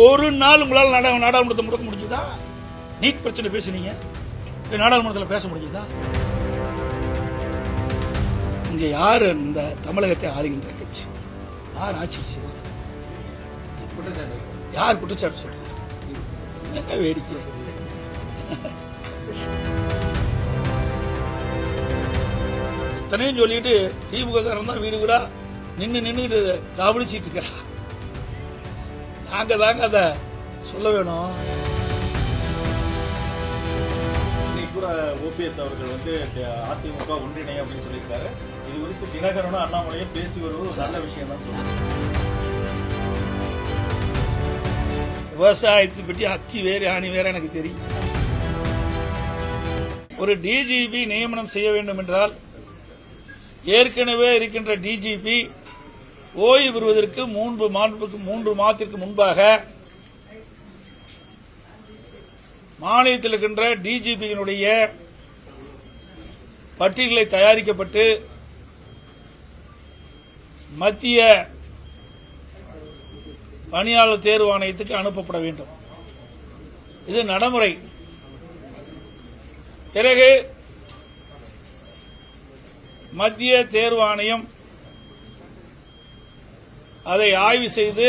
ஒரு நாள் உங்களால் நாடாளுமன்றத்தை முடக்க முடிஞ்சுதா? நீட் பிரச்சனை பேசுனீங்க, நாடாளுமன்றத்தில் பேச முடிஞ்சுதா? இங்க யார் இந்த தமிழகத்தை ஆளுகின்ற கட்சி? யார் ஆட்சி செய்ய? யார் குற்றச்சாட்டு சொல்ற? வேடிக்கை. இத்தனையும் சொல்லிட்டு திமுக காரன் தான் வீடு வீடா நின்னுட்டு கவனிச்சிட்டு இருக்கிறா. நாங்க தாங்க அத சொல்ல வேணும். ஓபிஎஸ் அவர்கள் அதிமுக ஒன்றிணை அப்படின்னு சொல்லியிருக்காரு. இது குறித்து தினகரனும் அண்ணாமலையும் பேசி வருவது நல்ல விஷயம் தான். விவசாயத்தை பற்றி அக்கி வேறு ஆணி வேற எனக்கு தெரியும். ஒரு டிஜிபி நியமனம் செய்ய வேண்டும் என்றால் ஏற்கனவே இருக்கின்ற டிஜிபி ஓய்வு பெறுவதற்கு 3 மாதத்திற்கு முன்பாக மாநிலத்தில் இருக்கின்ற டிஜிபியினுடைய பட்டியலை தயாரிக்கப்பட்டு மத்திய பணியாளர் தேர்வு ஆணையத்துக்கு அனுப்பப்பட வேண்டும். இது நடைமுறை. பிறகு மத்திய தேர்வு ஆணையம் அதை ஆய்வு செய்து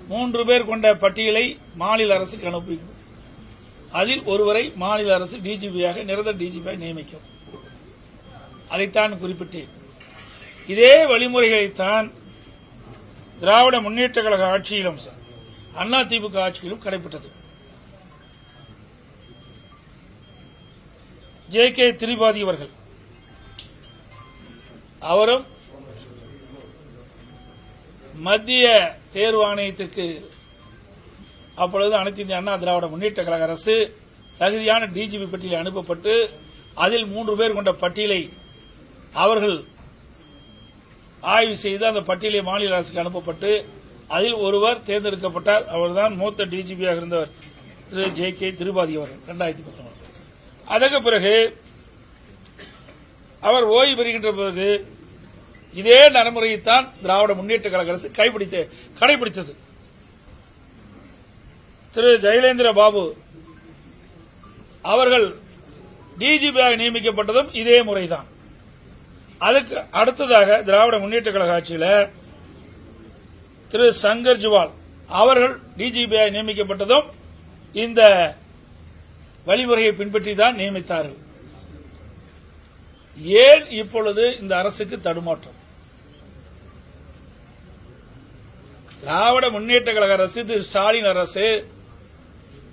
3 பேர் கொண்ட பட்டியலை மாநில அரசுக்கு அனுப்பி அதில் ஒருவரை மாநில அரசு டிஜிபியாக நிரந்தர டிஜிபியாக நியமிக்கும். அதைத்தான் குறிப்பிட்டேன். இதே வழிமுறைகளைத்தான் திராவிட முன்னேற்ற கழக ஆட்சியிலும் அதிமுக ஆட்சியிலும் கடைபிடித்தது. ஜே.கே. திரிபாதி அவர்கள் அவரும் மத்திய தேர்வு ஆணையத்திற்கு அப்பொழுது அனைத்து இந்திய அண்ணா திராவிட முன்னேற்ற கழக அரசு தகுதியான டிஜிபி பட்டியலில் அனுப்பப்பட்டு அதில் 3 பேர் கொண்ட பட்டியலை அவர்கள் ஆய்வு செய்து அந்த பட்டியலை மாநில அரசுக்கு அனுப்பப்பட்டு அதில் ஒருவர் தேர்ந்தெடுக்கப்பட்டார். அவர்தான் மூத்த டிஜிபியாக இருந்தவர் திரு ஜே.கே. திரிபாதி அவர்கள் 2019. அதற்கு பிறகு அவர் ஓய்வு பெறுகின்ற பிறகு இதே நடைமுறையைத்தான் திராவிட முன்னேற்ற கழக அரசு கடைபிடித்தது. திரு ஜெயலலிதா பாபு அவர்கள் டிஜிபியாக நியமிக்கப்பட்டதும் இதே முறைதான். அதுக்கு அடுத்ததாக திராவிட முன்னேற்ற கழக ஆட்சியில் திரு சங்கர் ஜுவால் அவர்கள் டிஜிபியாக நியமிக்கப்பட்டதும் இந்த வழிமுறையை பின்பற்றி தான் நியமித்தார்கள். ஏன் இப்பொழுது இந்த அரசுக்கு தடுமாற்றம்? திராவிட முன்னேற்ற கழக அரசு, திரு ஸ்டாலின் அரசு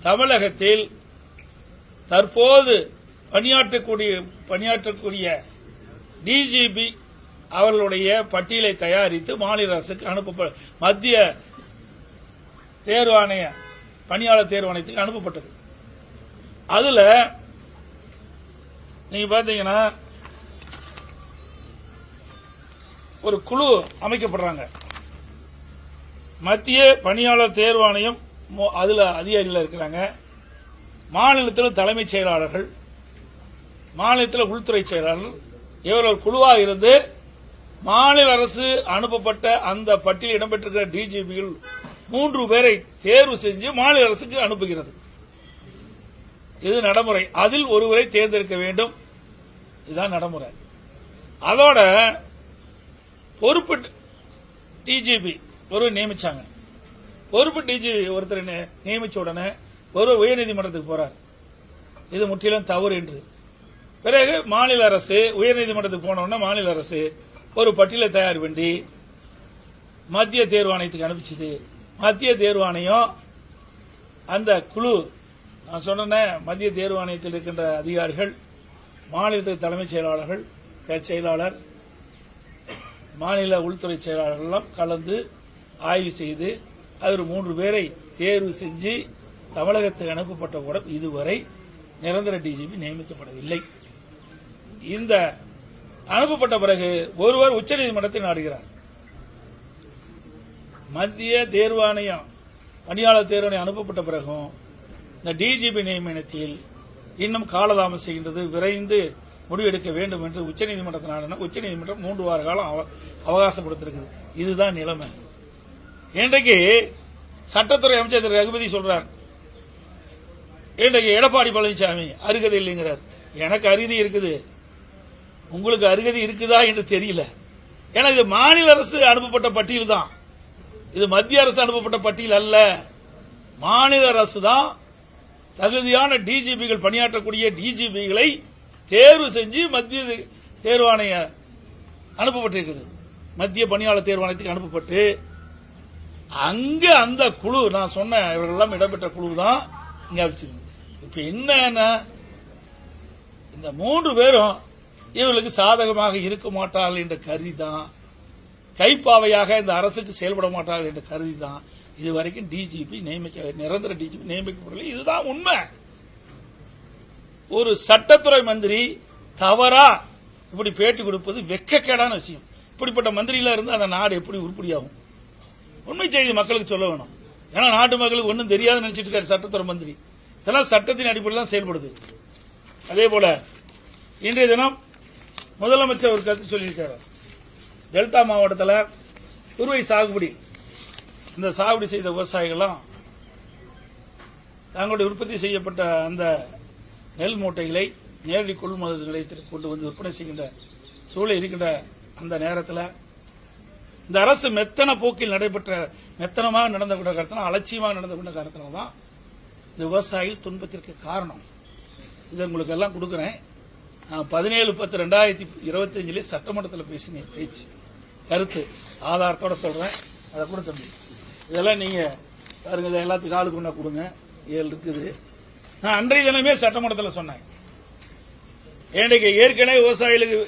தமிழகத்தில் தற்போது பணியாற்றக்கூடிய டிஜிபி அவர்களுடைய பட்டியலை தயாரித்து மாநில அரசுக்கு மத்திய தேர்வு ஆணைய பணியாளர் தேர்வு ஆணையத்துக்கு அனுப்பப்பட்டது. அதுல நீங்க பாத்தீங்கன்னா ஒரு குழு அமைக்கப்படுறாங்க. மத்திய பணியாளர் தேர்வு ஆணையம் அதுல அதிகாரிகள் இருக்கிறாங்க. மாநிலத்தில் தலைமைச் செயலாளர்கள், மாநிலத்தில் உள்துறை செயலாளர்கள், இவர்கள் குழுவாக இருந்து மாநில அரசு அனுப்பப்பட்ட அந்த பட்டியலில் இடம்பெற்றிருக்கிற டிஜிபிகள் 3 பேரை தேர்வு செஞ்சு மாநில அரசுக்கு அனுப்புகிறது. இது நடைமுறை. அதில் ஒருவரை தேர்ந்தெடுக்க வேண்டும். இதுதான் நடைமுறை. அதோட பொறுப்பு டிஜிபி ஒரு நியமிச்சாங்க. பொறுப்பு டிஜிபி ஒருத்தர் நியமிச்ச உடனே ஒரு உயர்நீதிமன்றத்துக்கு போறார். இது முற்றிலும் தவறு என்று. பிறகு மாநில அரசு உயர்நீதிமன்றத்துக்கு போன உடனே மாநில அரசு ஒரு பட்டியலை தயார் பண்ணி மத்திய தேர்வு ஆணையத்துக்கு அனுப்பிச்சது. மத்திய தேர்வு ஆணையம் அந்த குழு, நான் சொன்னேன், மத்திய தேர்வு ஆணையத்தில் இருக்கின்ற அதிகாரிகள், மாநிலத்தில் தலைமைச் செயலாளர்கள், செயலாளர், மாநில உள்துறை செயலாளர்கள் எல்லாம் கலந்து ஆய்வு செய்து அவர் 3 பேரை தேர்வு செஞ்சு தமிழகத்துக்கு அனுப்பப்பட்டவுடன் இதுவரை நிரந்தர டிஜிபி நியமிக்கப்படவில்லை. இந்த அனுப்பப்பட்ட பிறகு ஒருவர் உச்சநீதிமன்றத்தை நாடுகிறார். மத்திய தேர்வு ஆணையம் பணியாளர் தேர்வு ஆணையம் அனுப்பப்பட்ட பிறகும் இந்த டிஜிபி நியமனத்தில் இன்னும் காலதாமம் செய்கின்றது. விரைந்து முடிவெடுக்க வேண்டும் என்று உச்சநீதிமன்றத்தை நாடின உச்சநீதிமன்றம் 3 வார காலம் அவகாசம் கொடுத்திருக்குது. இதுதான் நிலைமை. இன்றைக்கு சட்டத்துறை அமைச்சர் திரு ரகுபதி சொல்றார், இன்றைக்கு எடப்பாடி பழனிசாமி அருகதை இல்லைங்கிறார். எனக்கு அருகதை இருக்குது, உங்களுக்கு அருகதை இருக்குதா என்று தெரியல. ஏன்னா இது மாநில அரசு அனுப்பப்பட்ட பட்டியல் தான், இது மத்திய அரசு அனுப்பப்பட்ட பட்டியல் அல்ல. மாநில அரசு தான் தகுதியான டிஜிபிகள் பணியாற்றக்கூடிய டிஜிபிகளை தேர்வு செஞ்சு மத்திய தேர்வாணைய அனுப்பப்பட்டிருக்குது. மத்திய பணியாளர் தேர்வாணையத்துக்கு அனுப்பப்பட்டு அங்க அந்த குழு நான் சொன்ன இவர்களெல்லாம் இடம்பெற்ற குழு தான் இங்க வச்சிருக்கு. இப்ப என்ன, இந்த 3 பேரும் இவர்களுக்கு சாதகமாக இருக்க மாட்டார்கள் என்ற கருதி தான், கைப்பாவையாக இந்த அரசுக்கு செயல்பட மாட்டார்கள் என்ற கருதி தான் இதுவரைக்கும் டிஜிபி நிரந்தர டிஜிபி நியமிக்கப்படவில்லை. இதுதான் உண்மை. ஒரு சட்டத்துறை மந்திரி தவறா இப்படி பேட்டி கொடுப்பது வெட்கக்கேடான விஷயம். இப்படிப்பட்ட மந்திரிகளா இருந்து அந்த நாடு எப்படி உருப்படியாகும்? உண்மை செய்தி மக்களுக்கு சொல்ல வேணும். ஏன்னா நாட்டு மக்களுக்கு ஒன்றும் தெரியாது நினைச்சிட்டு இருக்காரு சட்டத்துறை மந்திரி. இதெல்லாம் சட்டத்தின் அடிப்படையில் தான் செயல்படுது. அதே போல இன்றைய தினம் முதலமைச்சர் ஒரு கருத்து சொல்லியிருக்காரு. டெல்டா மாவட்டத்தில் குறுவை சாகுபடி, இந்த சாகுபடி செய்த விவசாயிகள்லாம் தங்களுடைய உற்பத்தி செய்யப்பட்ட அந்த நெல் மூட்டைகளை நேரடி கொள்முதல் நிலையத்திற்கு கொண்டு வந்து விற்பனை செய்கின்ற சூழல் இருக்கின்ற அந்த நேரத்தில் இந்த அரசு மெத்தன போக்கில் மெத்தனமாக நடந்த காரணத்தினால், அலட்சியமாக நடந்த காரணத்தினால் தான் இந்த விவசாயிகள் துன்பத்திற்கு காரணம். இதை உங்களுக்கு எல்லாம் கொடுக்கிறேன். 17/10/2025 சட்டமன்றத்தில் பேசின பேச்சு கருத்து ஆதாரத்தோட சொல்றேன். அதை கூட தம்பி இதெல்லாம் நீங்க பாருங்க, இதை எல்லாத்துக்கும் ஆளு கொண்டா கொடுங்க. 7 இருக்குது. நான் அன்றைய தினமே சட்டமன்றத்தில் சொன்னேன். ஏன்றைக்கு ஏற்கனவே விவசாயிகளுக்கு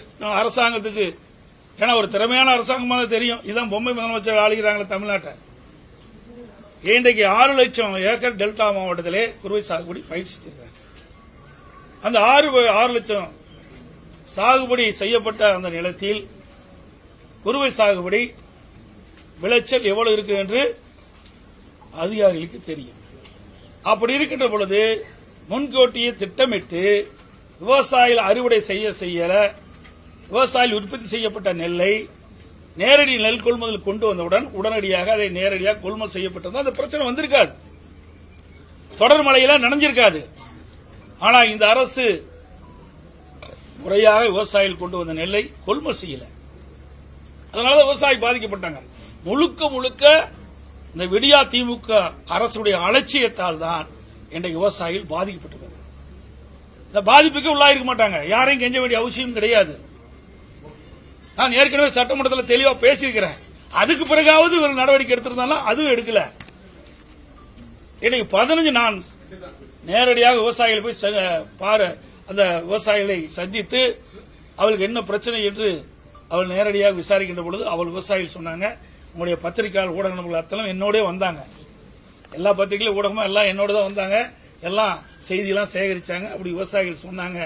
அரசாங்கத்துக்கு, ஏன்னா ஒரு திறமையான அரசாங்கமாக தெரியும், இதான் பொம்மை முதலமைச்சர் ஆளுகிறாங்களே தமிழ்நாட்டை. இன்றைக்கு 6 லட்சம் ஏக்கர் டெல்டா மாவட்டத்திலே குறுவை சாகுபடி பயிர் செஞ்சிருக்காங்க. அந்த 6 லட்சம் சாகுபடி செய்யப்பட்ட அந்த நிலத்தில் குறுவை சாகுபடி விளைச்சல் எவ்வளவு இருக்கு என்று அதிகாரிகளுக்கு தெரியும். அப்படி இருக்கின்ற பொழுது முன்கூட்டியே திட்டமிட்டு விவசாயிகள் அறுவடை செய்ய விவசாயிகள் உற்பத்தி செய்யப்பட்ட நெல்லை நேரடி நெல் கொள்முதல் கொண்டு வந்தவுடன் உடனடியாக அதை நேரடியாக கொள்முதல் செய்யப்பட்டது, அந்த பிரச்சனை வந்திருக்காது, தொடர் மழையில நனைஞ்சிருக்காது. ஆனா இந்த அரசு முறையாக விவசாயிகள் கொண்டு வந்த நெல்லை கொள்முதல் செய்யல. அதனால விவசாயி பாதிக்கப்பட்டாங்க. முழுக்க இந்த விடியா திமுக அரசுடைய அலட்சியத்தால் தான் இன்றைக்கு விவசாயிகள் பாதிக்கப்பட்டிருக்காங்க. இந்த பாதிப்புக்கு உள்ளாயிருக்க மாட்டாங்க, யாரையும் கெஞ்ச வேண்டிய அவசியம் கிடையாது. நான் ஏற்கனவே சட்டமன்றத்தில் தெளிவா பேசியிருக்கிறேன். அதுக்கு பிறகாவது ஒரு நடவடிக்கை எடுத்திருந்தாலும் அதுவும் எடுக்கல. இன்னைக்கு 15 நான் நேரடியாக விவசாயிகள் போய் அந்த விவசாயிகளை சந்தித்து அவளுக்கு என்ன பிரச்சனை என்று அவள் நேரடியாக விசாரிக்கின்ற பொழுது அவள் விவசாயிகள் சொன்னாங்க, உங்களுடைய பத்திரிகையாளர் ஊடக நண்பர்கள் அத்தனை என்னோட வந்தாங்க, எல்லா பத்திரிகைகளும் ஊடகமும் எல்லாம் என்னோட தான் வந்தாங்க, எல்லாம் செய்தியெல்லாம் சேகரிச்சாங்க. அப்படி விவசாயிகள் சொன்னாங்க,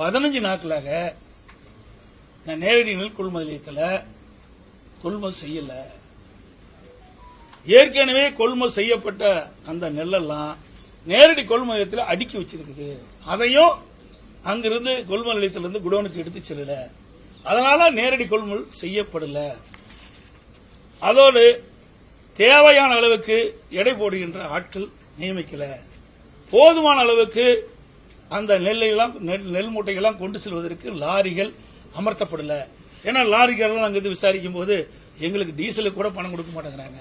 15 நாட்களாக நேரடி நெல் கொள்முதல் நிலையத்தில் கொள்முதல் செய்யல. ஏற்கனவே கொள்முதல் செய்யப்பட்ட அந்த நெல்லெல்லாம் நேரடி கொள்முதல் நிலையத்தில் அடுக்கி வச்சிருக்குது. அதையும் அங்கிருந்து கொள்முதல் நிலையத்திலிருந்து குடோனுக்கு எடுத்து செல்லல. அதனால நேரடி கொள்முதல் செய்யப்படல. அதோடு தேவையான அளவுக்கு எடை போடுகின்ற ஆட்கள் நியமிக்கல. போதுமான அளவுக்கு அந்த நெல் மூட்டைகள்லாம் கொண்டு செல்வதற்கு லாரிகள் அமர்த்தப்படல. ஏன்னா லாரிக்காரர்கள் அங்கிருந்து விசாரிக்கும் போது எங்களுக்கு டீசலுக்கு கூட பணம் கொடுக்க மாட்டேங்கிறாங்க.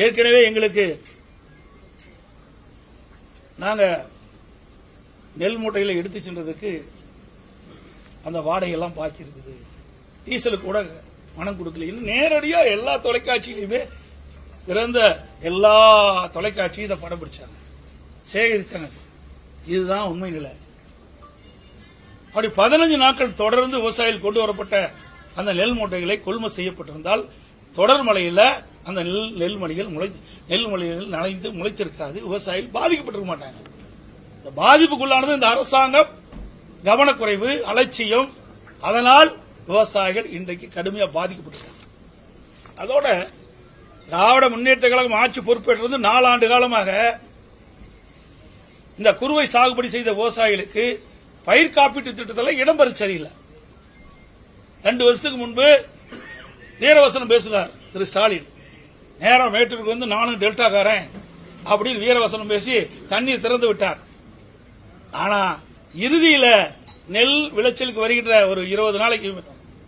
ஏற்கனவே எங்களுக்கு நாங்க நெல் மூட்டைகளை எடுத்து சென்றதுக்கு அந்த வாடகையெல்லாம் பாக்கி இருக்குது, டீசலுக்கு கூட பணம் கொடுக்கல. நேரடியா எல்லா தொலைக்காட்சியிலுமே திறந்த எல்லா தொலைக்காட்சியும் இதை படம் பிடிச்சாங்க, சேகரிச்சாங்க. இதுதான் உண்மை நிலை. அப்படி 15 நாட்கள் தொடர்ந்து விவசாயிகள் கொண்டு வரப்பட்ட அந்த நெல் மூட்டைகளை கொள்முதல் செய்யப்பட்டிருந்தால் தொடர் மழையில் அந்த நெல்மணிகள் நனைந்து முளைத்திருக்காது, விவசாயிகள் பாதிக்கப்பட்டிருக்க மாட்டாங்க. இந்த பாதிப்புக்குள்ளானது இந்த அரசாங்கம் கவனக்குறைவு, அலட்சியம். அதனால் விவசாயிகள் இன்றைக்கு கடுமையாக பாதிக்கப்பட்டிருக்காங்க. அதோட திராவிட முன்னேற்ற கழகம் ஆட்சி பொறுப்பேற்றிருந்து 4 ஆண்டு காலமாக இந்த குறுவை சாகுபடி செய்த விவசாயிகளுக்கு பயிர் காப்பீட்டு திட்டத்தில் இடம்பெற சரியில்லை. 2 வருஷத்துக்கு முன்பு வீரவசனம் பேசினார் திரு ஸ்டாலின். நேரா மேட்டூருக்கு வந்து நானும் டெல்டாக்காரன் அப்படின்னு வீரவசனம் பேசி தண்ணீர் திறந்து விட்டார். ஆனா இறுதியில நெல் விளைச்சலுக்கு வருகின்ற ஒரு 20 நாளைக்கு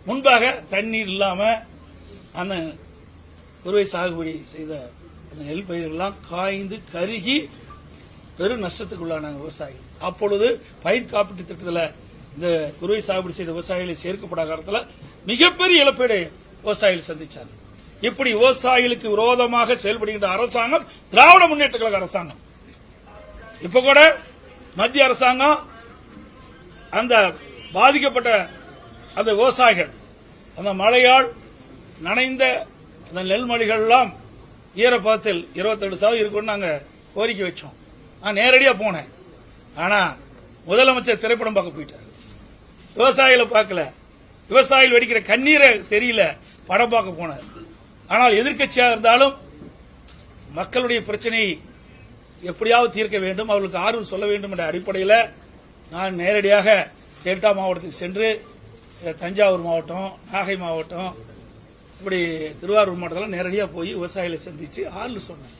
முன்பாக தண்ணீர் இல்லாம அந்த குறுவை சாகுபடி செய்த அந்த நெல் பயிர்கள்லாம் காய்ந்து கருகி பெரும் நஷ்டத்துக்குள்ளான விவசாயி. அப்பொழுது பயிர் காப்பீட்டு திட்டத்தில் இந்த குறுவை சாகுபடி செய்த விவசாயிகளை சேர்க்கப்படாத காலத்தில் மிகப்பெரிய இழப்பீடு விவசாயிகள் சந்திச்சாங்க. இப்படி விவசாயிகளுக்கு விரோதமாக செயல்படுகின்ற அரசாங்கம் திராவிட முன்னேற்ற கழக அரசாங்கம். இப்ப கூட மத்திய அரசாங்கம் அந்த பாதிக்கப்பட்ட அந்த விவசாயிகள் அந்த மழையால் நனைந்த அந்த நெல்மணிகள் எல்லாம் ஈரப்பதத்தில் 27% இருக்குன்னு நாங்க கோரிக்கை வச்சோம். நான் நேரடியா போனேன். ஆனா முதலமைச்சர் திரைப்படம் பார்க்க போயிட்டார். விவசாயிகளை பார்க்கல. விவசாயிகள் வெடிக்கிற கண்ணீரை தெரியல, படம் பார்க்க போனார். ஆனால் எதிர்க்கட்சியாக இருந்தாலும் மக்களுடைய பிரச்சனையை எப்படியாவது தீர்க்க வேண்டும், அவர்களுக்கு ஆறுதல் சொல்ல வேண்டும் என்ற அடிப்படையில் நான் நேரடியாக டெல்டா மாவட்டத்துக்கு சென்று தஞ்சாவூர் மாவட்டம், நாகை மாவட்டம், இப்படி திருவாரூர் மாவட்டத்தில் நேரடியாக போய் விவசாயிகளை சந்திச்சு ஆறுதல் சொன்னேன்.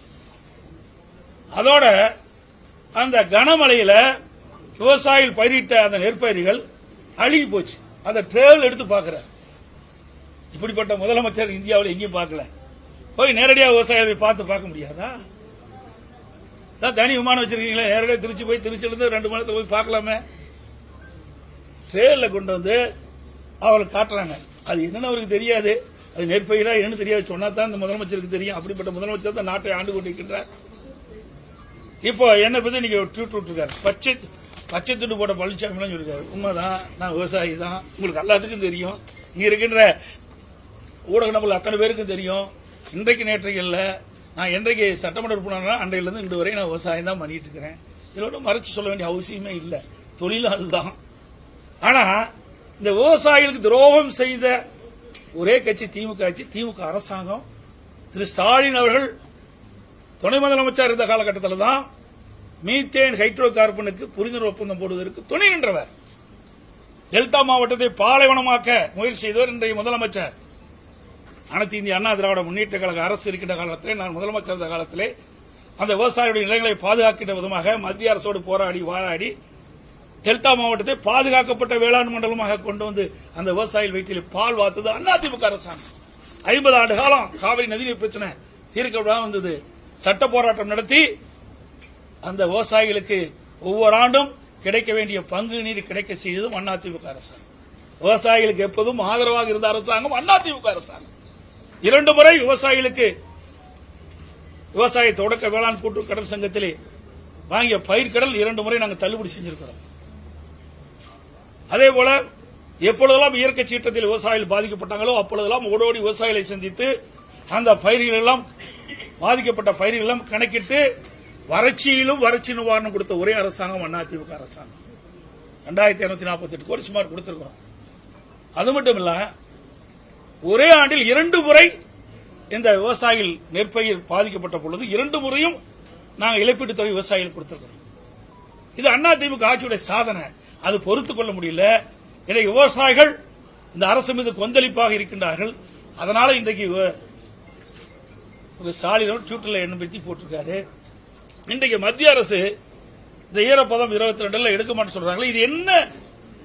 அதோட அந்த கனமழையில விவசாயிகள் பயிரிட்ட அந்த நெற்பயிர்கள் அழுகி போச்சு. அந்த ட்ரேவல் எடுத்து பார்க்கிற இப்படிப்பட்ட முதலமைச்சர் இந்தியாவில் எங்கேயும் பார்க்கல. போய் நேரடியாக விவசாயிகளை பார்க்க முடியாதா? தனி விமானம் வச்சிருக்கீங்களா? நேரடியாக திருச்சி போய் திருச்சியிலிருந்து 2 மணி நேரத்தில் போய் பார்க்கலாமே. ட்ரெயின்ல கொண்டு வந்து அவங்களுக்கு காட்டுறாங்க. அது என்னன்னு அவருக்கு தெரியாது. அது நெற்பயிரா என்னன்னு தெரியாது. சொன்னா தான் இந்த முதலமைச்சருக்கு தெரியும். அப்படிப்பட்ட முதலமைச்சர் தான் நாட்டை ஆண்டு கொண்டிருக்கின்றார். இப்போ என்ன பத்தி நீங்க ட்வீட் விட்டுருக்காரு. பச்சை துண்டு போட்ட பழனிசாமி சொல்லிருக்காரு. உண்மைதான், நான் விவசாயி தான். உங்களுக்கு எல்லாத்துக்கும் தெரியும். இங்க இருக்கின்ற ஊடக நபர்கள் அத்தனை பேருக்கும் தெரியும். இன்றைக்கு நேற்றைக்கு இல்ல, நான் என்றைக்கு சட்டமன்ற உறுப்பினர் அன்றையிலிருந்து இன்று வரை நான் விவசாயம் தான் பண்ணிட்டு இருக்கிறேன். இதோட மறைச்சு சொல்ல வேண்டிய அவசியமே இல்லை. தொழிலும் அதுதான். ஆனா இந்த விவசாயிகளுக்கு துரோகம் செய்த ஒரே கட்சி திமுக கட்சி. திமுக அரசாங்கம் திரு ஸ்டாலின் அவர்கள் துணை முதலமைச்சர் இருந்த காலகட்டத்தில் தான் மீத்தேன் ஹைட்ரோ கார்பனுக்கு புரிந்துணர்வு ஒப்பந்தம் போடுவதற்கு துணை நின்றவர். டெல்டா மாவட்டத்தை பாலைவனமாக்க முயற்சி செய்தவர் இன்றைய முதலமைச்சர். அனைத்து இந்திய அண்ணா திராவிட முன்னேற்ற கழக அரசு இருக்கின்ற காலத்திலே, நான் முதலமைச்சர் இருந்த காலத்திலே அந்த விவசாயிகளுடைய நிலங்களை பாதுகாக்கின்ற விதமாக மத்திய அரசோடு போராடி வாதாடி டெல்டா மாவட்டத்தை பாதுகாக்கப்பட்ட வேளாண் மண்டலமாக கொண்டு வந்து அந்த விவசாயிகள் வீட்டில் பால் வார்த்தது அதிமுக அரசாங்கம். 50 ஆண்டு காலம் காவிரி நதிநீர் பிரச்சனை தீர்க்கப்படாம வந்தது. சட்ட போராட்டம் நடத்தி அந்த விவசாயிகளுக்கு ஒவ்வொரு ஆண்டும் கிடைக்க வேண்டிய பங்கு நீர் கிடைக்க செய்ததும் அதிமுக அரசாங்கம். விவசாயிகளுக்கு எப்போதும் ஆதரவாக இருந்த அரசாங்கம் அதிமுக அரசாங்கம். 2 முறை விவசாயிகளுக்கு விவசாய தொடக்க வேளாண் கூட்டு கடல் சங்கத்திலே வாங்கிய பயிர்க்கடல் 2 முறை நாங்கள் தள்ளுபடி செஞ்சிருக்கிறோம். அதே போல எப்பொழுதெல்லாம் இயற்கை சீற்றத்தில் விவசாயிகள் பாதிக்கப்பட்டாங்களோ அப்பொழுதெல்லாம் ஓடோடி விவசாயிகளை சந்தித்து அந்த பயிர்கள் எல்லாம் பாதிக்கப்பட்ட பயிர்கள் எல்லாம் கணக்கிட்டு வறட்சியிலும் வறட்சி நிவாரணம் கொடுத்த ஒரே அரசாங்கம் அதிமுக அரசாங்கம். 2248 கோடி சுமார் கொடுத்திருக்கிறோம். அது மட்டும் இல்ல, ஒரே ஆண்டில் 2 முறை இந்த விவசாயிகள் நெற்பயிர் பாதிக்கப்பட்ட பொழுது 2 முறையும் நாங்கள் இழப்பீட்டு தொகை விவசாயிகள் கொடுத்திருக்கிறோம். இது அதிமுக ஆட்சியுடைய சாதனை. அது பொறுத்துக் கொள்ள முடியல. இன்றைக்கு விவசாயிகள் இந்த அரசு மீது கொந்தளிப்பாக இருக்கின்றார்கள். அதனால இன்றைக்கு ஸ்டாலின் ட்விட்டர்ல என்ன பற்றி போட்டிருக்காரு. இன்றைக்கு மத்திய அரசு இந்த ஈரப்பதம் 22 எடுக்க மாட்டேன்னு சொல்றாங்களே, இது என்ன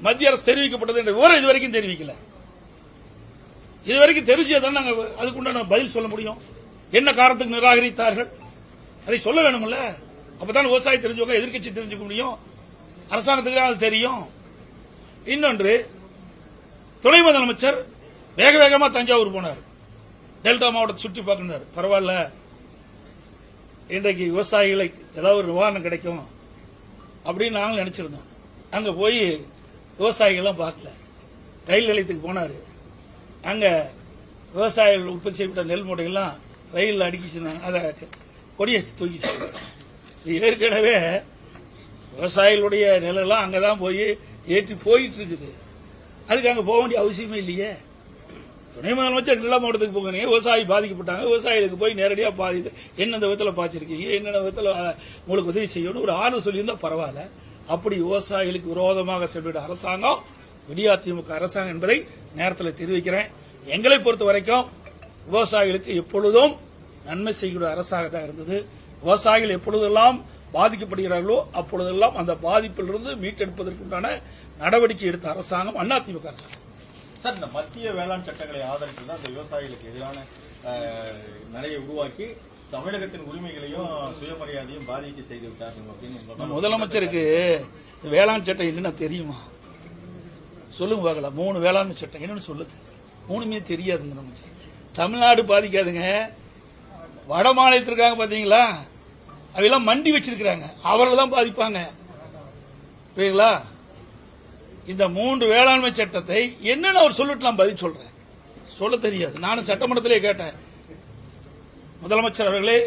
மத்திய அரசு தெரிவிக்கப்பட்டது என்ற விவரம் இதுவரைக்கும் தெரிவிக்கல. இதுவரைக்கும் தெரிஞ்சதான் நாங்க அதுக்குண்டான பதில் சொல்ல முடியும். என்ன காரணத்துக்கு நிராகரித்தார்கள் அதை சொல்ல வேணும்ல. அப்பதான் விவசாயி தெரிஞ்சவங்க எதிர்க்கட்சி தெரிஞ்சுக்க முடியும். அரசாங்கத்துக்கு அது தெரியும். இன்னொன்று, துணை முதலமைச்சர் வேக வேகமா தஞ்சாவூர் போனார். டெல்டா மாவட்டத்தை சுற்றி பார்க்கிறார். பரவாயில்ல, இன்றைக்கு விவசாயிகளுக்கு ஏதாவது ஒரு நிவாரணம் கிடைக்கும் அப்படின்னு நாங்கள் நினைச்சிருந்தோம். அங்க போய் விவசாயிகள்லாம் பார்க்கல. ரயில் நிலையத்துக்கு போனாரு. அங்க விவசாயிகள் உற்பத்தி செய்யப்பட்ட நெல் மூட்டைகள்லாம் ரயிலில் அடுக்கி வச்சிருந்தாங்க. அதை கொடியை தூக்கிச்சு. ஏற்கனவே விவசாயிகளுடைய நிலெல்லாம் அங்கதான் போய் ஏற்றி போயிட்டு இருக்குது. அதுக்கு அங்க போக வேண்டிய அவசியமே இல்லையே. துணை முதலமைச்சர் டெல்டா மாவட்டத்துக்கு போங்க. விவசாயி பாதிக்கப்பட்டாங்க. விவசாயிகளுக்கு போய் நேரடியாக பாதித்து என்னென்ன விதத்தில் பாய்ச்சிருக்கீங்க, என்னென்ன விதத்தில் உங்களுக்கு உதவி செய்யணும் ஒரு ஆறு சொல்லியிருந்தா பரவாயில்ல. அப்படி விவசாயிகளுக்கு விரோதமாக செல்லுடைய அரசாங்கம் அதிமுக அரசாங்கம் என்பதை நேரத்தில் தெரிவிக்கிறேன். எங்களை பொறுத்த வரைக்கும் விவசாயிகளுக்கு எப்பொழுதும் நன்மை செய்கிற அரசாக தான் இருந்தது. விவசாயிகள் எப்பொழுதெல்லாம் பாதிக்கப்படுகிறார்களோ அப்பொழுதெல்லாம் அந்த பாதிப்பிலிருந்து மீட்டெடுப்பதற்குண்டான நடவடிக்கை எடுத்த அரசாங்கம் அதிமுக அரசாங்கம். சார், இந்த மத்திய வேளாண் சட்டங்களை ஆதரித்து தான் இந்த விவசாயிகளுக்கு எதிரான நிலையை உருவாக்கி தமிழகத்தின் உரிமைகளையும் சுயமரியாதையும் பாதிக்க செய்து விட்டார்கள் அப்படின்னு முதலமைச்சருக்கு வேளாண் சட்டம் என்னன்னு தெரியுமா? சொல்லுங்க பார்க்கலாம். 3 வேளாண்மை சட்டம் என்னன்னு சொல்லுங்க. 3மே தெரியாது முதலமைச்சர். தமிழ்நாடு பாதிக்காதுங்க. வட மாநிலத்தில் இருக்காங்க பாத்தீங்களா, அவையெல்லாம் மண்டி வச்சிருக்கிறாங்க, அவர்கள் தான் பாதிப்பாங்க. புரியுங்களா? இந்த 3 வேளாண்மை சட்டத்தை என்னன்னு அவர் சொல்லிட்டு நான் பதில் சொல்றேன். சொல்ல தெரியாது. நானும் சட்டமன்றத்திலே கேட்டேன். முதலமைச்சர் அவர்களே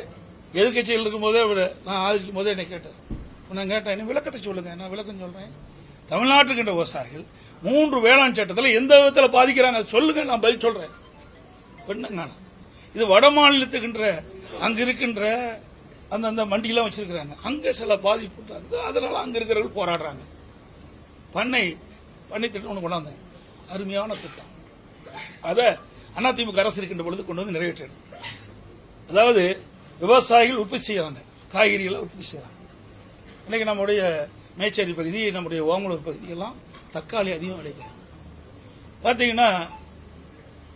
எதிர்கட்சியில் இருக்கும்போதே நான் ஆதரிக்கும் போதே என்னை கேட்டார். நான் கேட்டேன், என்ன விளக்கத்தை சொல்லுங்க. நான் விளக்கம் சொல்றேன். தமிழ்நாட்டுக்கு இருக்கின்ற விவசாயிகள் 3 வேளாண் சட்டத்தில் எந்த விதத்தில் பாதிக்கிறாங்க சொல்லுங்க, நான் பதில் சொல்றேன். என்னங்க இது வட மாநிலத்துக்கின்ற அங்க இருக்கின்ற அந்த மண்டியெல்லாம் வச்சிருக்கிறாங்க, அங்க சில பாதிப்பு, அதனால அங்க இருக்கிறவர்கள் போராடுறாங்க. பண்ணை திட்டம் ஒன்று கொண்டாந்தேன், அருமையான திட்டம். அதை அதிமுக அரசு இருக்கின்ற பொழுது கொண்டு வந்து நிறைவேற்ற. அதாவது விவசாயிகள் உற்பத்தி செய்யறாங்க, காய்கறிகளை உற்பத்தி செய்யறாங்க. இன்னைக்கு நம்முடைய மேச்சேரி பகுதி, நம்முடைய ஓமலூர் பகுதியெல்லாம் தக்காளி அதிகம் விளைக்கிறாங்க. பாத்தீங்கன்னா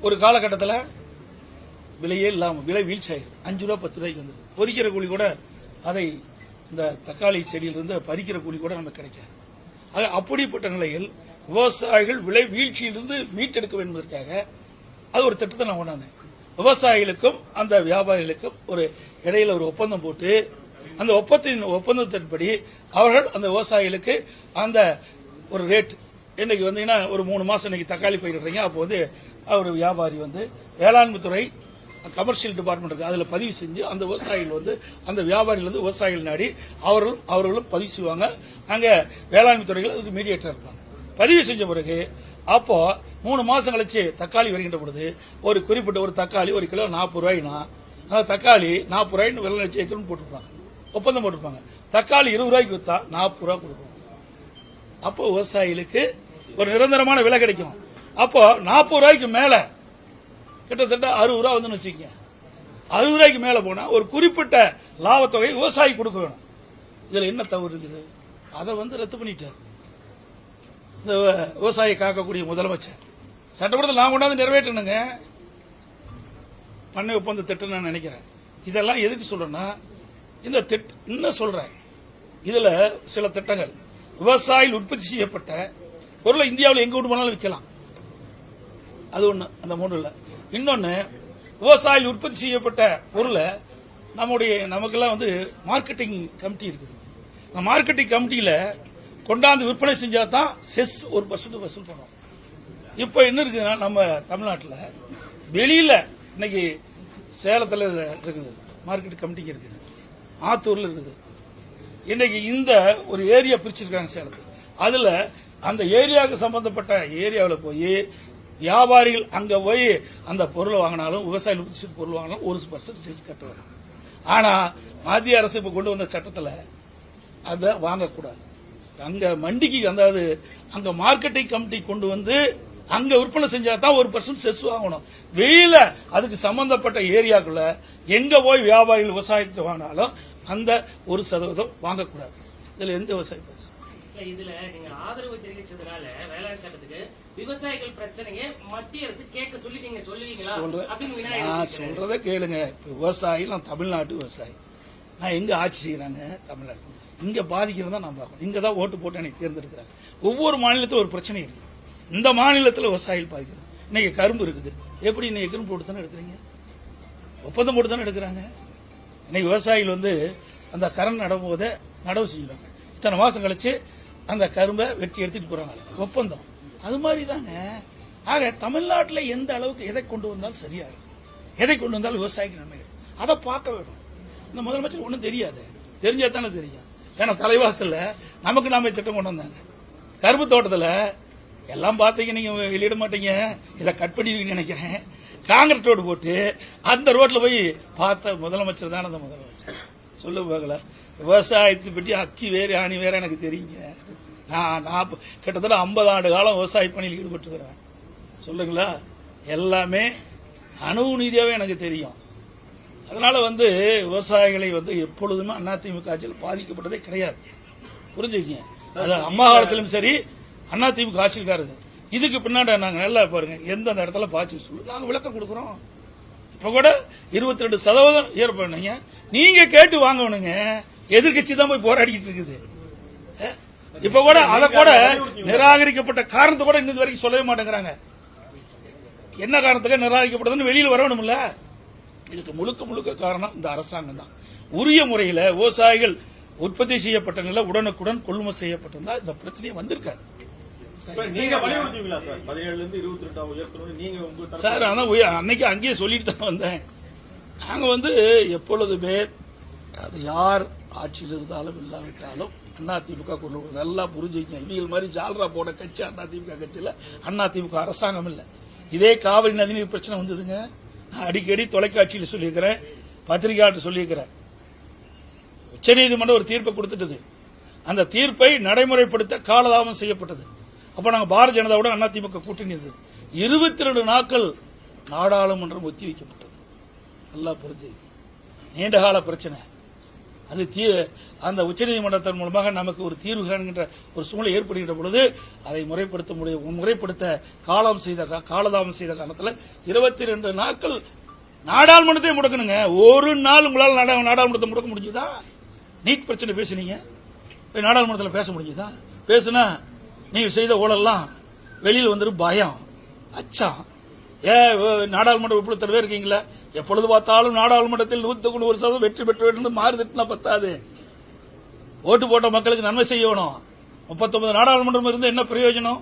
ஒரு காலகட்டத்தில் விலையே இல்லாம விலை வீழ்ச்சி ஆயிருக்கு. 5 ரூபா 10 ரூபாய்க்கு வந்தது. பொறிக்கிற கூலி கூட, அதை இந்த தக்காளி செடியிலிருந்து பறிக்கிற கூலி கூட நமக்கு கிடைக்காது. அப்படிப்பட்ட நிலையில் விவசாயிகள் விலை வீழ்ச்சியிலிருந்து மீட்டெடுக்க என்பதற்காக அது ஒரு திட்டத்தை நான் கொண்டாந்தேன். விவசாயிகளுக்கும் அந்த வியாபாரிகளுக்கும் ஒரு இடையில ஒரு ஒப்பந்தம் போட்டு, அந்த ஒப்பந்தத்தின்படி அவர்கள் அந்த விவசாயிகளுக்கு அந்த ஒரு ரேட், இன்னைக்கு வந்தீங்கன்னா ஒரு 3 மாசம் இன்னைக்கு தக்காளி பயிரிடுறீங்க, அப்போ வந்து ஒரு வியாபாரி வந்து வேளாண்மை துறை கமர்ஷியல் டிபார்ட்மெண்ட் இருக்கு, அதுல பதிவு செஞ்சு அந்த விவசாயிகள் வந்து அந்த வியாபாரிகள் வந்து விவசாயிகள் நாடி அவர்களும் பதிவு செய்வாங்க. அங்க வேளாண்மை துறைகள் அதுக்கு மீடியேட்டர் இருப்பாங்க. பதிவு செஞ்ச பிறகு அப்போ 3 மாசம் கழிச்சு தக்காளி வருகின்ற பொழுது ஒரு குறிப்பிட்ட ஒரு தக்காளி 1 கிலோ 40 ரூபாய்னா அந்த தக்காளி 40 ரூபாய்னு விலை நிச்சயிக்கணும்னு போட்டிருப்பாங்க, ஒப்பந்தம் போட்டிருப்பாங்க. தக்காளி 20 ரூபாய்க்கு வித்தா 40 ரூபாய் கொடுப்பாங்க. அப்போ விவசாயிகளுக்கு ஒரு நிரந்தரமான விலை கிடைக்கும். அப்போ 40 ரூபாய்க்கு மேல கிட்டத்தட்ட 60 ரூபாய் வந்து வச்சுக்கோங்க. 60 ரூபாய்க்கு மேல போனா ஒரு குறிப்பிட்ட லாபத்தொகை விவசாயி கொடுக்க வேணும். இதுல என்ன தவறு இருக்குது? அதை வந்து ரத்து பண்ணிட்டார் இந்த விவசாயி காக்கக்கூடிய முதலமைச்சர். சட்டமன்றத்தில் நான் கொண்டாந்து நிறைவேற்றணுங்க பண்ணை ஒப்பந்த திட்டம் நான் நினைக்கிறேன். இதெல்லாம் எதுக்கு சொல்றேன்னா, இந்த இன்னும் சொல்றேன், இதுல சில திட்டங்கள் விவசாயிகள் உற்பத்தி செய்யப்பட்ட பொருளை இந்தியாவில் எங்க விட்டு போனாலும் விற்கலாம். அது ஒண்ணு, அந்த 3ல. இன்னொன்னு, விவசாயிகள் உற்பத்தி செய்யப்பட்ட பொருளை நமக்கெல்லாம் வந்து மார்க்கெட்டிங் கமிட்டி இருக்குது. அந்த மார்க்கெட்டிங் கமிட்டியில கொண்டாந்து விற்பனை செஞ்சா தான் செஸ் 1% வசூல் பண்ணுவோம். இப்ப என்ன இருக்குன்னா, நம்ம தமிழ்நாட்டில் வெளியில இன்னைக்கு சேலத்தில் இருக்குது மார்க்கெட் கமிட்டிக்கு இருக்குது, ஆத்தூர்ல இருக்குது. இன்னைக்கு இந்த ஒரு ஏரியா பிரிச்சிருக்காங்க சேலத்தில். அதுல அந்த ஏரியாவுக்கு சம்பந்தப்பட்ட ஏரியாவில் போய் வியாபாரிகள் அங்க போய் அந்த பொருளை வாங்கினாலும், விவசாயிகள் பொருள் வாங்கினாலும் 1% செஸ் கட்டுவாங்க. ஆனா மத்திய அரசு இப்ப கொண்டு வந்த சட்டத்தில் அதை வாங்கக்கூடாது. அங்க மண்டிக்கு, அதாவது அங்க மார்க்கெட்டிங் கமிட்டி கொண்டு வந்து அங்க விற்பனை செஞ்சா தான் 1% செஸ் வாங்கணும். வெளியில அதுக்கு சம்பந்தப்பட்ட ஏரியாக்குள்ள எங்க போய் வியாபாரிகள் விவசாயத்தை வாங்கினாலும் அந்த 1% வாங்கக்கூடாது. இதுல எந்த விவசாயி இதுல நீங்க ஆதரவு தெரிவிச்சதுனால வேளாண் சட்டத்துக்கு விவசாயிகள் பிரச்சனையை மத்திய அரசு கேட்க சொல்லி நீங்க சொல்லுவீங்களா? நான் சொல்றத கேளுங்க. விவசாயி, நான் தமிழ்நாட்டு விவசாயி, நான் எங்க ஆட்சி செய்யறாங்க தமிழ்நாடு, இங்க பாதிக்கிறதா நான் பார்க்கணும். இங்க தான் ஓட்டு போட்டு எனக்கு தேர்ந்தெடுக்கிறாங்க. ஒவ்வொரு மாநிலத்திலும் ஒரு பிரச்சனை இருக்கு. இந்த மாநிலத்தில் விவசாயிகள் பாதிக்கிறது. இன்னைக்கு கரும்பு இருக்குது, எப்படி இன்னைக்கு கரும்பு போட்டு தானே எடுக்கிறீங்க, ஒப்பந்தம் போட்டு தானே எடுக்கிறாங்க. இன்னைக்கு விவசாயிகள் வந்து அந்த கரண் நடும்போதே நடவு செய்வாங்க, இத்தனை மாசம் கழிச்சு அந்த கரும்பை வெட்டி எடுத்துட்டு போறாங்க, ஒப்பந்தம். அது மாதிரி தாங்க. ஆக தமிழ்நாட்டில் எந்த அளவுக்கு எதை கொண்டு வந்தாலும் சரியா இருக்கும், எதை கொண்டு வந்தாலும் விவசாயிக்கு நன்மை, அதை பார்க்க வேண்டும். இந்த முதலமைச்சர் ஒன்றும் தெரியாது, தெரிஞ்சா தானே தெரியும். ஏன்னா தலைவாசல்ல நமக்கு நாம திட்டம் கொண்டு வந்தாங்க. கரும்பு தோட்டத்தில் எல்லாம் பார்த்தீங்க, நீங்க வெளியிட மாட்டீங்க, இதை கட் பண்ணிருக்கீங்கன்னு நினைக்கிறேன். காங்கிரட் ரோடு போட்டு அந்த ரோட்ல போய் பார்த்த முதலமைச்சர் தானே அந்த முதலமைச்சர். சொல்ல போகல, விவசாயத்தை பற்றி அக்கி வேறு ஆணி வேற எனக்கு தெரியுங்க. நான் கிட்டத்தட்ட 50 ஆண்டு காலம் விவசாய பணியில் ஈடுபட்டுக்கிறேன். சொல்லுங்களா, எல்லாமே அணு நீதியாவே எனக்கு தெரியும். அதனால விவசாயிகளை எப்பொழுதுமே அதிமுக ஆட்சியில் பாதிக்கப்பட்டதே கிடையாது. புரிஞ்சுக்கங்க. அது அம்மா காலத்திலும் சரி அதிமுக ஆட்சியில்காரது. இதுக்கு பின்னாடி நாங்க நல்லா பாருங்க எந்தெந்த இடத்துல பாய்ச்சி சொல்லு நாங்க விளக்கம் கொடுக்கறோம். இப்ப கூட 22% ஏற்படுங்க. நீங்க கேட்டு வாங்கணுங்க. எதிர்கட்சி தான் போய் போராடிக்கிட்டு இருக்குது. இப்ப கூட அத கூட நிராகரிக்கப்பட்ட காரணத்தை கூட இன்னது வரைக்கும் சொல்லவே மாட்டேங்கிறாங்க. என்ன காரணத்துக்கு நிராகரிக்கப்பட்டதுன்னு வெளியில் வரணும்ல. இதுக்கு முழுக்க முழுக்க காரணம் இந்த அரசாங்கம் தான். உரிய முறையில் விவசாயிகள் உற்பத்தி செய்யப்பட்ட நிலை உடனுக்குடன் கொள்முதல் செய்யப்பட்டிருந்தா இந்த பிரச்சனையை வந்திருக்காது. நீங்க வலியுறுத்துவீங்களா சார்? 17 இருந்து 22 உயர்த்தணும் நீங்க உங்க சார். ஆனா அன்னைக்கு அங்கேயே சொல்லிட்டு தான் வந்தேன். நாங்க எப்பொழுதுமே அது யார் ஆட்சியில் இருந்தாலும் இல்லாவிட்டாலும் அதிமுக கொண்டு நல்லா புரிஞ்சுக்கங்க. இவங்க மாதிரி ஜால்ரா போட கட்சி அதிமுக கட்சியில் அதிமுக அரசாங்கம் இல்ல. இதே காவிரி நதிநீர் பிரச்சனை வந்ததுங்க. நான் அடிக்கடி தொலைக்காட்சியில் சொல்லியிருக்கிறேன், பத்திரிகையாளர் சொல்லியிருக்கிறேன். உச்சநீதிமன்றம் ஒரு தீர்ப்பை கொடுத்துட்டது. அந்த தீர்ப்பை நடைமுறைப்படுத்த காலதாமம் செய்யப்பட்டது. அப்ப நாங்க பாரதிய ஜனதாவோட அதிமுக கூட்டணி இருந்தது. 22 நாட்கள் நாடாளுமன்றம் ஒத்திவைக்கப்பட்டது. நல்லா புரிஞ்சு நீண்டகால பிரச்சனை. அது அந்த உச்சநீதிமன்றத்தின் மூலமாக நமக்கு ஒரு தீர்வு காண்கின்ற ஒரு சூழ்நிலை ஏற்படுகின்ற பொழுது அதை முறைப்படுத்த காலதாமம் செய்த காரணத்தில் 22 நாட்கள் நாடாளுமன்றத்தை முடக்கணுங்க. ஒரு நாள் உங்களால் நாடாளுமன்றத்தை முடக்க முடிஞ்சுதா? நீட் பிரச்சனை பேசுனீங்க, நாடாளுமன்றத்தில் பேச முடிஞ்சுதா? பேசுனா நீங்க செய்த ஊழல்லாம் வெளியில் வந்துடும். பயம், அச்சம். நாடாளுமன்ற உறுப்பினர் இருக்கீங்களா? எப்பொழுது பார்த்தாலும் நாடாளுமன்றத்தில் 101% வெற்றி பெற்ற வேண்டும் மாறுதிட்டுனா பத்தாது. ஓட்டு போட்ட மக்களுக்கு நன்மை செய்யணும். 39 நாடாளுமன்றம் இருந்து என்ன பிரயோஜனம்?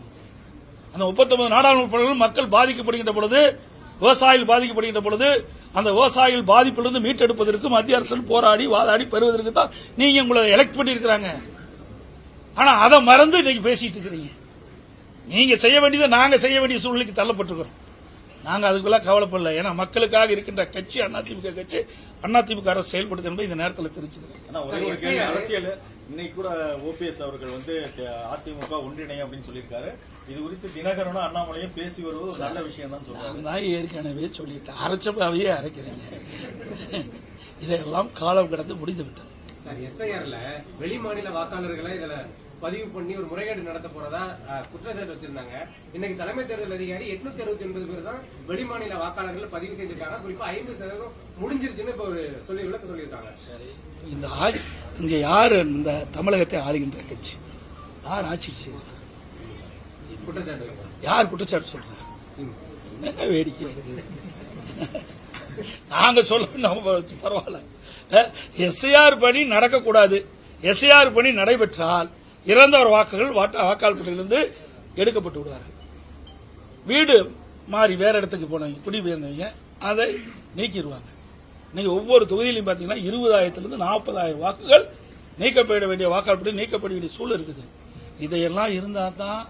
அந்த 39 நாடாளுமன்ற மக்கள் பாதிக்கப்படுகின்ற பொழுது, விவசாயிகள் பாதிக்கப்படுகின்ற பொழுது, அந்த விவசாயிகள் பாதிப்பிலிருந்து மீட்டெடுப்பதற்கு மத்திய அரசு போராடி வாதாடி பெறுவதற்கு தான் நீங்க உங்களை எலெக்ட் பண்ணிருக்கிறாங்க. ஆனா அதை மறந்து இன்னைக்கு பேசிட்டு இருக்கிறீங்க. நீங்க செய்ய வேண்டியதை நாங்க செய்ய வேண்டிய சூழ்நிலைக்கு தள்ளப்பட்டிருக்கிறோம். நாங்க அதுக்குள்ள கவலைப்படல. ஏன்னா மக்களுக்காக இருக்கின்ற கட்சி அதிமுக கட்சி. அதிமுக அரசு செயல்படுத்த என்பதை இந்த நேரத்தில் தெரிஞ்சுக்கிறேன். அரசியல் இன்னைக்கு கூட ஓபிஎஸ் அவர்கள் அதிமுக ஒன்றிணை அப்படின்னு சொல்லியிருக்காரு. இது குறித்து தினகரனும் அண்ணாமலையும் பேசி வருவது நல்ல விஷயம் தான் சொல்றாங்க. நான் ஏற்கனவே சொல்லிட்டேன். அரைச்சப்பாவையே அரைக்கிறீங்க. இதெல்லாம் காலம் கடந்து முடிந்து விட்டது. எஸ்ஐஆர்ல வெளி மாநில வாக்காளர்களை இதுல பதிவு பண்ணி ஒரு முறைகேடு நடத்த போறதா குற்றச்சாட்டு வச்சிருந்தாங்க. இன்னைக்கு தலைமை தேர்தல் அதிகாரி 869 பேர் தான் வெளிமாநில வாக்காளர்கள் பதிவு செய்திருக்காங்க. குறிப்பா 50% முடிஞ்சிருச்சுன்னு இப்ப ஒரு விளக்க சொல்லியிருக்காங்க. சரி, இங்க யாரு இந்த தமிழகத்தை ஆளுகின்ற கட்சி யார் ஆட்சி செய்யறாங்க? குற்றச்சாட்டு யார் குற்றச்சாட்டு சொல்றாங்க? என்ன வேடிக்கை இருக்கு. நாங்க சொல்ல பரவாயில்ல. எஸ்ஐஆர் பணி நடக்கக்கூடாது. எஸ்ஐஆர் பணி நடைபெற்றால் இறந்தவர் வாக்குகள் வாக்காளர் பட்டியலிருந்து எடுக்கப்பட்டு விடுவார்கள். வீடு மாறி வேற இடத்துக்கு போனவங்க குடிபெயர்ந்தவங்க அதை நீக்கிடுவாங்க. நீங்க ஒவ்வொரு தொகுதியிலும் பாத்தீங்கன்னா 20,000 40,000 வாக்குகள் நீக்கப்பட வேண்டிய வாக்காளர் பட்டியல் நீக்கப்பட வேண்டிய சூழல் இருக்குது. இதையெல்லாம் இருந்தா தான்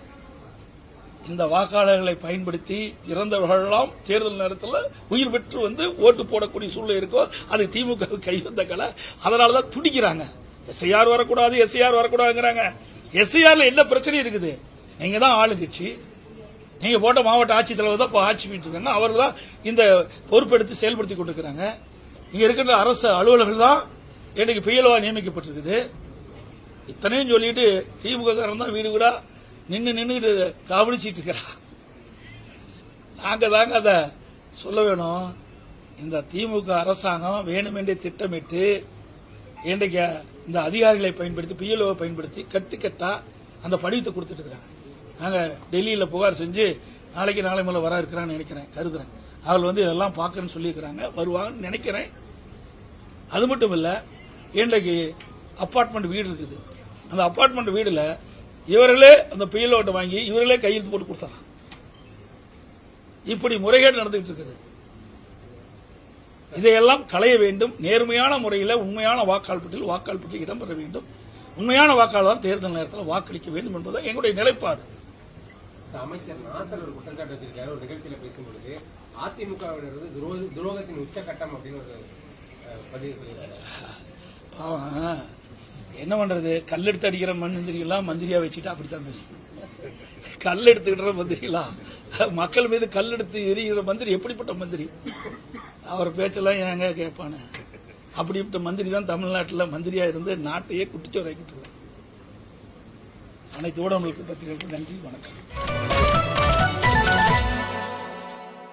இந்த வாக்காளர்களை பயன்படுத்தி இறந்தவர்களெல்லாம் தேர்தல் நேரத்தில் உயிர் பெற்று ஓட்டு போடக்கூடிய சூழ்நிலை இருக்கோ. அது திமுக கை வந்த கலை. அதனாலதான் துடிக்கிறாங்க. எஸ்ஐஆர் வரக்கூடாது, எஸ்ஐஆர் வரக்கூடாதுங்கிறாங்க. எஸ்ஐஆர்ல என்ன பிரச்சனை இருக்குது? நீங்க தான் ஆளுங்கட்சி. நீங்க போட்ட மாவட்ட ஆட்சித்தலைவர் தான் ஆட்சி பண்ணிட்டு இருக்காங்க. அவர்கள் தான் இந்த பொறுப்பெடுத்து செயல்படுத்தி கொண்டிருக்கிறாங்க. இங்க இருக்கின்ற அரசு அலுவலர்கள் தான் இன்னைக்கு பிஎல்ஓ நியமிக்கப்பட்டிருக்குது. இத்தனையும் சொல்லிட்டு திமுக காரன் தான் வீடு வீடா நின்னுட்டு கவனிச்சிட்டு இருக்கிறா. நாங்க தாங்க அத சொல்ல வேணும். இந்த திமுக அரசாங்கம் வேணுமென்றே திட்டமிட்டு இன்றைக்கு இந்த அதிகாரிகளை பயன்படுத்தி பிஎல்ஓ பயன்படுத்தி கட்டுக்கட்டா அந்த படிவத்தை கொடுத்துட்டு இருக்காங்க. நாங்க டெல்லியில புகார் செஞ்சு நாளை மேல வர இருக்கிறான்னு நினைக்கிறேன், கருதுறேன். அவர்கள் இதெல்லாம் பார்க்கணும்னு சொல்லியிருக்கிறாங்க, வருவாங்கன்னு நினைக்கிறேன். அது மட்டும் இல்ல, இன்றைக்கு அபார்ட்மெண்ட் வீடு இருக்குது. அந்த அபார்ட்மெண்ட் வீடுல இவர்களே அந்த பிஎல்ஓட்ட வாங்கி இவர்களே கையெழுத்து போட்டு கொடுத்தாங்க. இப்படி முறைகேடு நடந்துகிட்டு இருக்குது. இதையெல்லாம் களைய வேண்டும். நேர்மையான முறையில் உண்மையான வாக்காளர் பட்டியல் இடம்பெற வேண்டும். உண்மையான வாக்காளர் தேர்தல் நேரத்தில் வாக்களிக்க வேண்டும் என்பது எங்களுடைய நிலைப்பாடு. அமைச்சர் நாசர் ஒரு குற்றச்சாட்டு வச்சிருக்காரு. ஒரு நிகழ்ச்சியில பேசும்பொழுது அதிமுக துரோகத்தின் உச்சகட்டம் அப்படின்னு ஒரு பதிவு சொல்லியிருக்காரு. என்ன பண்றது? கல்லெடுத்து அடிக்கிற மந்திரிகளாம் மந்திரியா வச்சுட்டு அப்படித்தான் பேசுறோம். கல் எடுத்துக்கிற மந்திரிகளா மக்கள் மீது கல்லெடுத்து எரிகிற மந்திரி எப்படிப்பட்ட மந்திரி? அவர் பேச்செல்லாம் ஏங்க கேட்பானு. அப்படிப்பட்ட மந்திரி தான் தமிழ்நாட்டில் மந்திரியா இருந்து நாட்டையே குட்டிச்சோராக்கிட்டு இருக்காங்க. அனைத்து ஊடகங்களுக்கு பத்திரிகைகளுக்கு நன்றி, வணக்கம்.